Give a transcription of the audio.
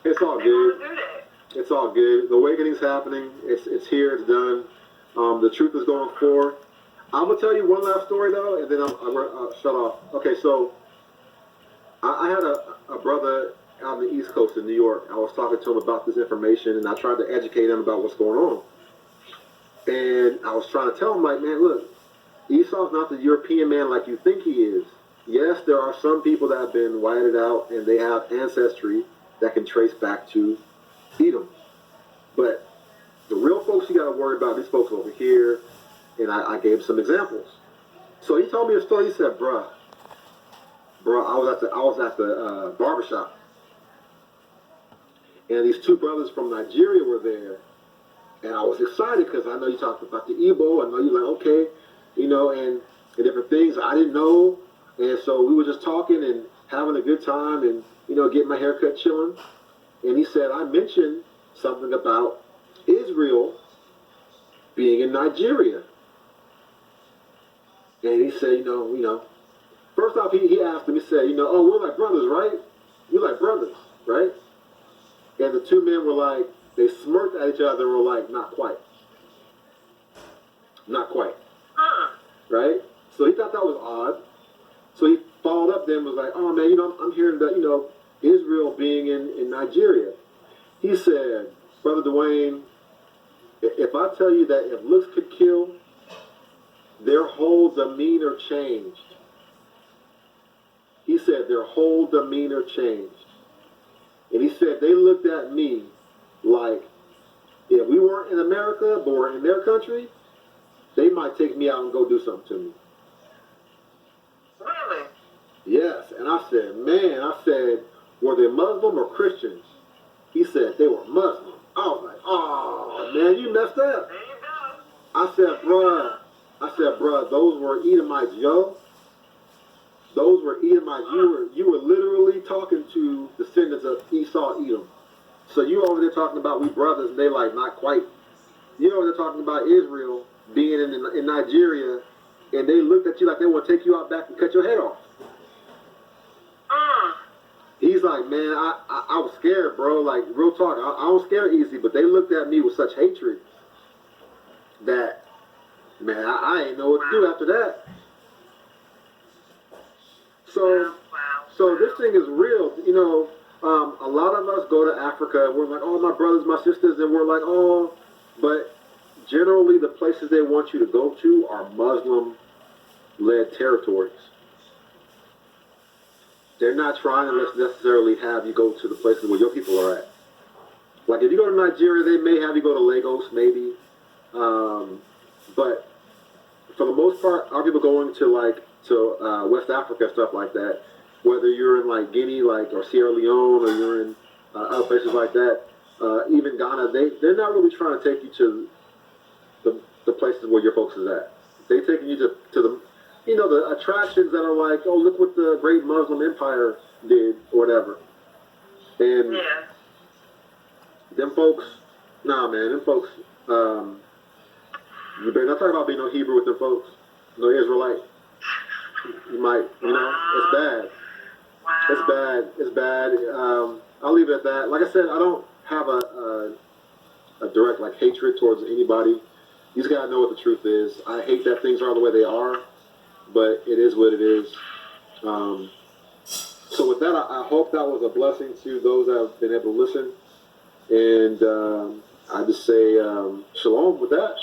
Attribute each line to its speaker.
Speaker 1: It's all good. It's all good. The awakening's happening. It's here. It's done. The truth is going forth. I'm gonna tell you one last story though, and then I'm gonna shut off. Okay, so I had a brother out on the East Coast in New York. I was talking to him about this information, and I tried to educate him about what's going on. And I was trying to tell him, like, man, look, Esau's not the European man like you think he is. Yes, there are some people that have been whited out, and they have ancestry that can trace back to Edom. But the real folks you got to worry about, these folks over here, and I gave him some examples. So he told me a story. He said, bruh, I was at the barbershop, and these two brothers from Nigeria were there, and I was excited because I know you talked about the Igbo. I know you're like, okay, and different things I didn't know, and so we were just talking and having a good time, and getting my haircut, chilling. And he said I mentioned something about Israel being in Nigeria, and he said, first off, he asked him, he said, oh, we're like brothers, right? We're like brothers, right? And the two men were like, they smirked at each other and were like, not quite. Not quite. Right? So he thought that was odd. So he followed up then, was like, oh man, I'm hearing that, Israel being in Nigeria. He said, Brother Dwayne, if I tell you that if looks could kill, their whole demeanor changed. He said their whole demeanor changed. And he said they looked at me like if we weren't in America but were in their country, they might take me out and go do something to me.
Speaker 2: Really?
Speaker 1: Yes. And I said, were they Muslim or Christians? He said they were Muslim. I was like, oh man, you messed up.
Speaker 2: There you go.
Speaker 1: I said, bruh, those were Edomites, yo. Those were Edomites. You were literally talking to descendants of Esau, Edom. So you over there talking about we brothers, and they like not quite. You over there talking about Israel being in Nigeria, and they looked at you like they want to take you out back and cut your head off. He's like, man, I was scared, bro. Like, real talk, I don't scare easy, but they looked at me with such hatred that, man, I ain't know what to do after that. So this thing is real. A lot of us go to Africa, and we're like, oh, my brothers, my sisters, and we're like, oh, but generally the places they want you to go to are Muslim-led territories. They're not trying to necessarily have you go to the places where your people are at. Like if you go to Nigeria, they may have you go to Lagos, maybe. But for the most part, our people going to West Africa, stuff like that. Whether you're in like Guinea, or Sierra Leone, or you're in other places like that, even Ghana, they're not really trying to take you to the places where your folks is at. They're taking you to the the attractions that are like, oh, look what the great Muslim empire did, or whatever. And them folks, nah, man, them folks, you better not talk about being no Hebrew with them folks, no Israelite. You might, it's bad.
Speaker 2: Wow.
Speaker 1: It's bad. I'll leave it at that. Like I said, I don't have a direct hatred towards anybody. You just gotta know what the truth is. I hate that things are the way they are, but it is what it is. So with that, I hope that was a blessing to those that have been able to listen. And I just say shalom with that.